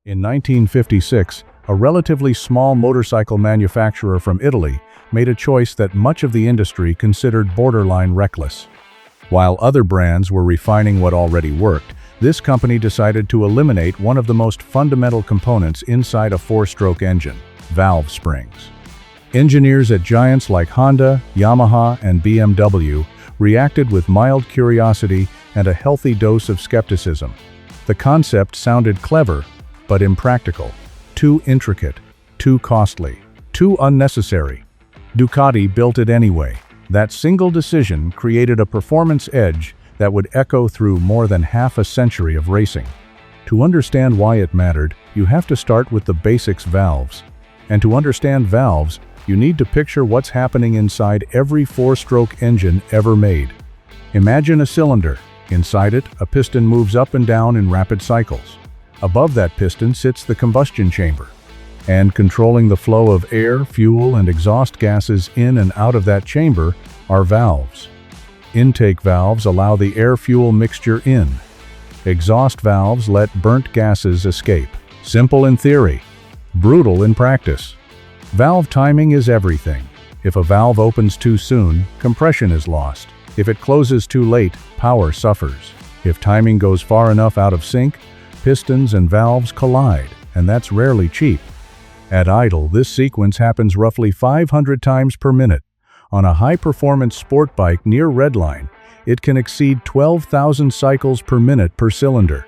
In 1956, a relatively small motorcycle manufacturer from Italy made a choice that much of the industry considered borderline reckless. While other brands were refining what already worked, this company decided to eliminate one of the most fundamental components inside a four-stroke engine: valve springs. Engineers at giants like Honda, Yamaha, and BMW reacted with mild curiosity and a healthy dose of skepticism. The concept sounded clever, but impractical. Too intricate, too costly, too unnecessary. Ducati built it anyway. That single decision created a performance edge that would echo through more than half a century of racing. To understand why it mattered, you have to start with the basics: valves. And to understand valves, you need to picture what's happening inside every four-stroke engine ever made. Imagine a cylinder. Inside it, a piston moves up and down in rapid cycles. Above that piston sits the combustion chamber. And controlling the flow of air, fuel, and exhaust gases in and out of that chamber are valves. Intake valves allow the air-fuel mixture in. Exhaust valves let burnt gases escape. Simple in theory, brutal in practice. Valve timing is everything. If a valve opens too soon, compression is lost. If it closes too late, power suffers. If timing goes far enough out of sync, pistons and valves collide, and that's rarely cheap. At idle, this sequence happens roughly 500 times per minute. On a high-performance sport bike near redline, it can exceed 12,000 cycles per minute per cylinder.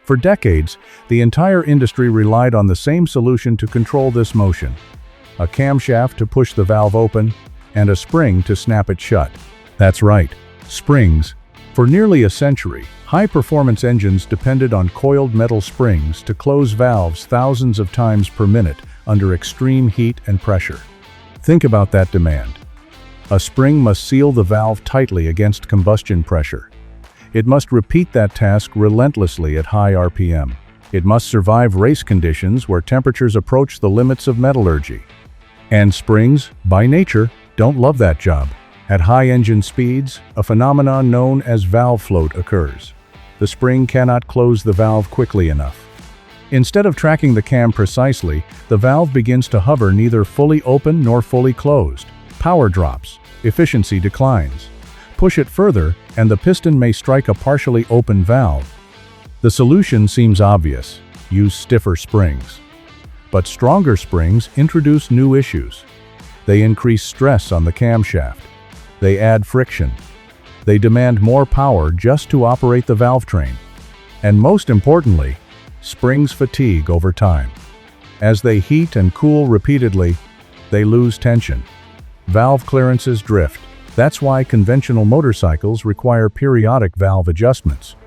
For decades, the entire industry relied on the same solution to control this motion: a camshaft to push the valve open, and a spring to snap it shut. That's right, springs. For nearly a century, high-performance engines depended on coiled metal springs to close valves thousands of times per minute under extreme heat and pressure. Think about that demand. A spring must seal the valve tightly against combustion pressure. It must repeat that task relentlessly at high RPM. It must survive race conditions where temperatures approach the limits of metallurgy. And springs, by nature, don't love that job. At high engine speeds, a phenomenon known as valve float occurs. The spring cannot close the valve quickly enough. Instead of tracking the cam precisely, the valve begins to hover, neither fully open nor fully closed. Power drops, efficiency declines. Push it further, and the piston may strike a partially open valve. The solution seems obvious: use stiffer springs. But stronger springs introduce new issues. They increase stress on the camshaft. They add friction. They demand more power just to operate the valve train. And most importantly, springs fatigue over time. As they heat and cool repeatedly, they lose tension. Valve clearances drift. That's why conventional motorcycles require periodic valve adjustments.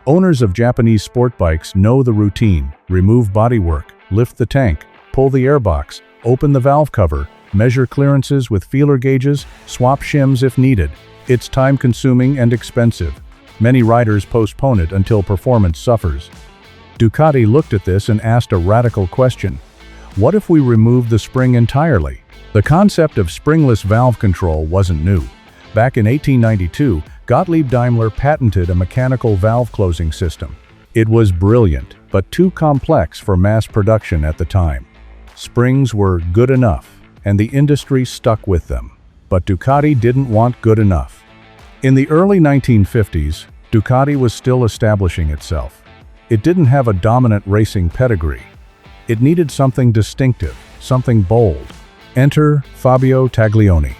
Owners of Japanese sport bikes know the routine: remove bodywork, lift the tank, pull the airbox, open the valve cover, measure clearances with feeler gauges, swap shims if needed. It's time-consuming and expensive. Many riders postpone it until performance suffers. Ducati looked at this and asked a radical question: what if we remove the spring entirely? The concept of springless valve control wasn't new. Back in 1892, Gottlieb Daimler patented a mechanical valve closing system. It was brilliant, but too complex for mass production at the time. Springs were good enough, and the industry stuck with them. But Ducati didn't want good enough. In the early 1950s, Ducati was still establishing itself. It didn't have a dominant racing pedigree. It needed something distinctive, something bold. Enter Fabio Taglioni.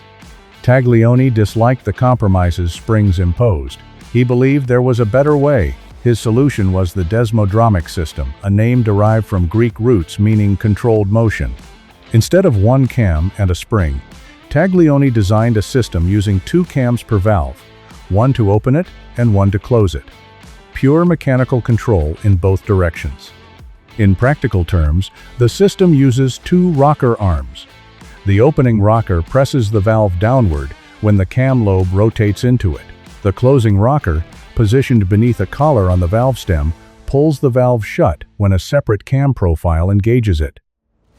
Taglioni disliked the compromises springs imposed. He believed there was a better way. His solution was the Desmodromic system, a name derived from Greek roots meaning controlled motion. Instead of one cam and a spring, Taglioni designed a system using two cams per valve, one to open it and one to close it. Pure mechanical control in both directions. In practical terms, the system uses two rocker arms. The opening rocker presses the valve downward when the cam lobe rotates into it. The closing rocker, positioned beneath a collar on the valve stem, pulls the valve shut when a separate cam profile engages it.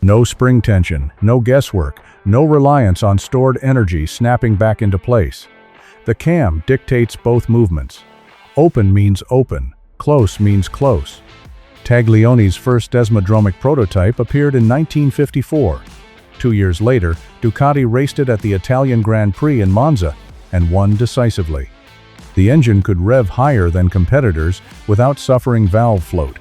No spring tension, no guesswork, no reliance on stored energy snapping back into place. The cam dictates both movements. Open means open, close means close. Taglioni's first Desmodromic prototype appeared in 1954. 2 years later, Ducati raced it at the Italian Grand Prix in Monza and won decisively. The engine could rev higher than competitors without suffering valve float.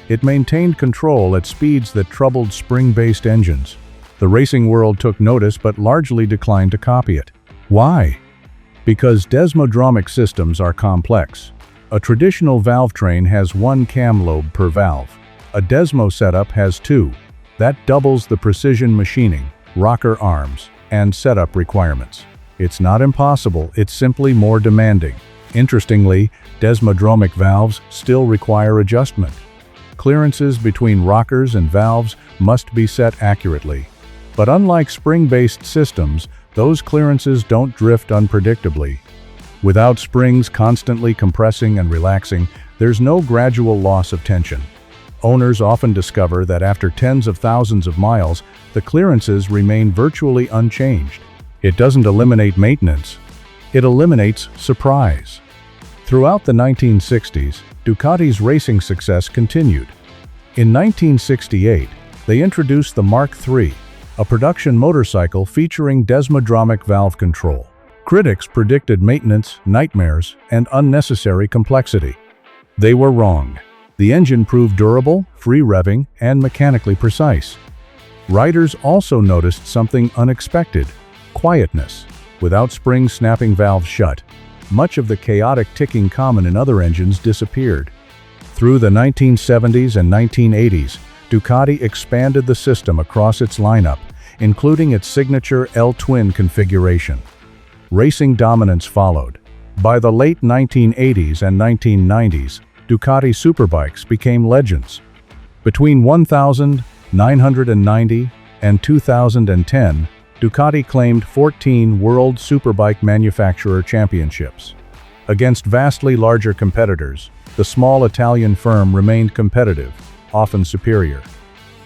It maintained control at speeds that troubled spring-based engines. The racing world took notice but largely declined to copy it. Why? Because Desmodromic systems are complex. A traditional valve train has one cam lobe per valve. A Desmo setup has two. That doubles the precision machining, rocker arms, and setup requirements. It's not impossible, it's simply more demanding. Interestingly, Desmodromic valves still require adjustment. Clearances between rockers and valves must be set accurately. But unlike spring-based systems, those clearances don't drift unpredictably. Without springs constantly compressing and relaxing, there's no gradual loss of tension. Owners often discover that after tens of thousands of miles, the clearances remain virtually unchanged. It doesn't eliminate maintenance. It eliminates surprise. Throughout the 1960s, Ducati's racing success continued. In 1968, they introduced the Mark III, a production motorcycle featuring Desmodromic valve control. Critics predicted maintenance, nightmares, and unnecessary complexity. They were wrong. The engine proved durable, free revving, and mechanically precise. Riders also noticed something unexpected: quietness. Without springs snapping valves shut, much of the chaotic ticking common in other engines disappeared. Through the 1970s and 1980s, Ducati expanded the system across its lineup, including its signature L-twin configuration. Racing dominance followed. By the late 1980s and 1990s, Ducati superbikes became legends. Between 1990 and 2010, Ducati claimed 14 World Superbike Manufacturer Championships. Against vastly larger competitors, the small Italian firm remained competitive, often superior.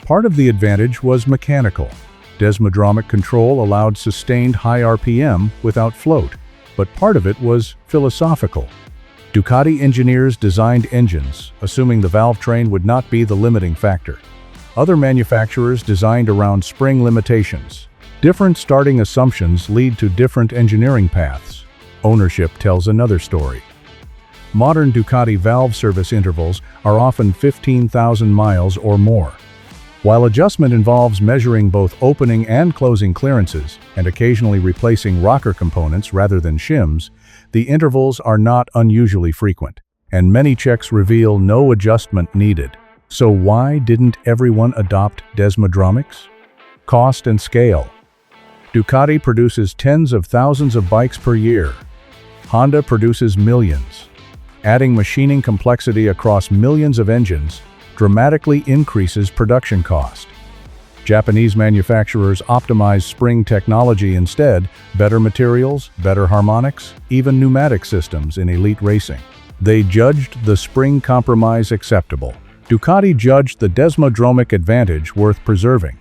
Part of the advantage was mechanical. Desmodromic control allowed sustained high RPM without float, but part of it was philosophical. Ducati engineers designed engines, assuming the valve train would not be the limiting factor. Other manufacturers designed around spring limitations. Different starting assumptions lead to different engineering paths. Ownership tells another story. Modern Ducati valve service intervals are often 15,000 miles or more. While adjustment involves measuring both opening and closing clearances, and occasionally replacing rocker components rather than shims, the intervals are not unusually frequent, and many checks reveal no adjustment needed. So why didn't everyone adopt Desmodromics? Cost and scale. Ducati produces tens of thousands of bikes per year. Honda produces millions. Adding machining complexity across millions of engines dramatically increases production cost. Japanese manufacturers optimize spring technology instead, better materials, better harmonics, even pneumatic systems in elite racing. They judged the spring compromise acceptable. Ducati judged the Desmodromic advantage worth preserving.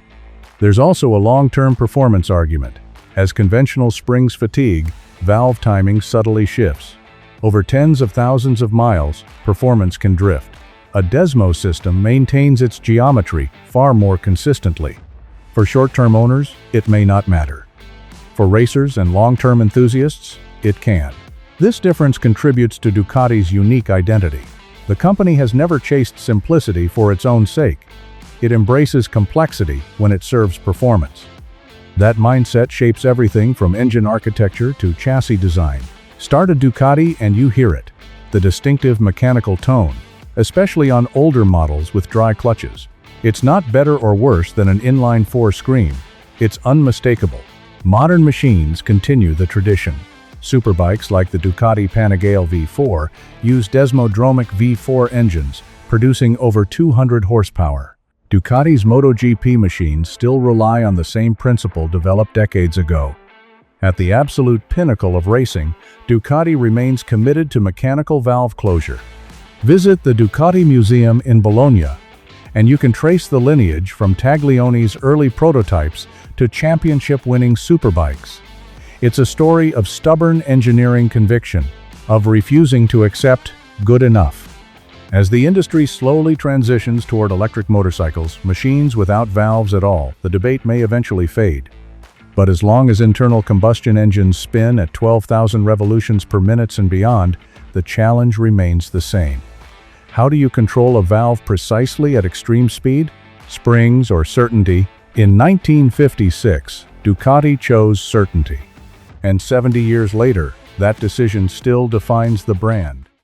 There's also a long-term performance argument. As conventional springs fatigue, valve timing subtly shifts. Over tens of thousands of miles, performance can drift. A Desmo system maintains its geometry far more consistently. For short-term owners, it may not matter. For racers and long-term enthusiasts, it can. This difference contributes to Ducati's unique identity. The company has never chased simplicity for its own sake. It embraces complexity when it serves performance. That mindset shapes everything from engine architecture to chassis design. Start a Ducati and you hear it, the distinctive mechanical tone, especially on older models with dry clutches. It's not better or worse than an inline-4 scream. It's unmistakable. Modern machines continue the tradition. Superbikes like the Ducati Panigale V4 use Desmodromic V4 engines, producing over 200 horsepower. Ducati's MotoGP machines still rely on the same principle developed decades ago. At the absolute pinnacle of racing, Ducati remains committed to mechanical valve closure. Visit the Ducati Museum in Bologna, and you can trace the lineage from Taglioni's early prototypes to championship-winning superbikes. It's a story of stubborn engineering conviction, of refusing to accept good enough. As the industry slowly transitions toward electric motorcycles, machines without valves at all, the debate may eventually fade. But as long as internal combustion engines spin at 12,000 revolutions per minute and beyond, the challenge remains the same. How do you control a valve precisely at extreme speed? Springs or certainty? In 1956, Ducati chose certainty. And 70 years later, that decision still defines the brand.